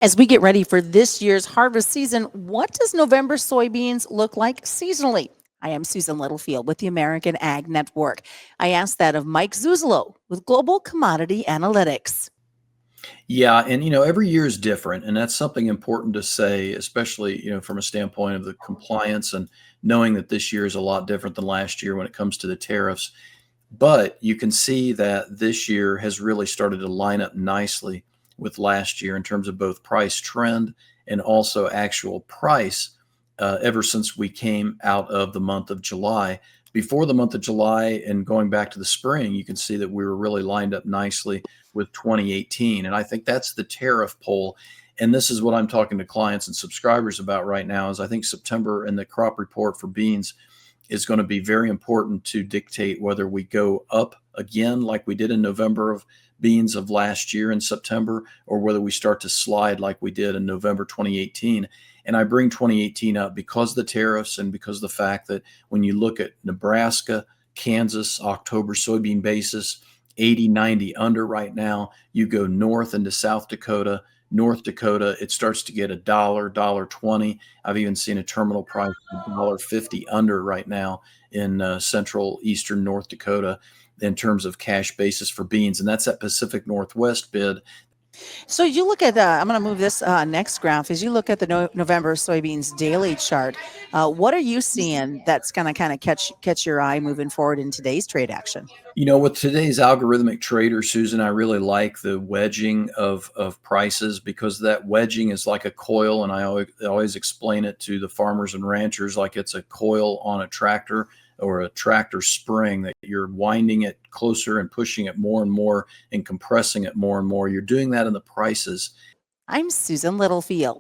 As we get ready for this year's harvest season, what does November soybeans look like seasonally? I am Susan Littlefield with the American Ag Network. I asked that of Mike Zuzolo with Global Commodity Analytics. Yeah, and every year is different, and that's something important to say, especially from a standpoint of the compliance and knowing that this year is a lot different than last year when it comes to the tariffs. But you can see that this year has really started to line up nicely with last year in terms of both price trend and also actual price ever since we came out of the month of July. Before the month of July and going back to the spring, you can see that we were really lined up nicely with 2018. And I think that's the tariff poll. And this is what I'm talking to clients and subscribers about right now is I think September and the crop report for beans is going to be very important to dictate whether we go up again like we did in November of beans of last year in September, or whether we start to slide like we did in November 2018. And I bring 2018 up because of the tariffs and because of the fact that when you look at Nebraska, Kansas, October soybean basis, 80, 90 under right now. You go north into South Dakota, North Dakota, it starts to get dollar 20. I've even seen a terminal price of $1.50 under right now in central eastern North Dakota in terms of cash basis for beans. And that's that Pacific Northwest bid. So you look at I'm going to move this next graph. As you look at the November soybeans daily chart, what are you seeing that's going to kind of catch your eye moving forward in today's trade action? With today's algorithmic trader, Susan, I really like the wedging of prices because that wedging is like a coil. And I always explain it to the farmers and ranchers like it's a coil on a tractor or a tractor spring that you're winding it closer and pushing it more and more and compressing it more and more. You're doing that in the prices. I'm Susan Littlefield.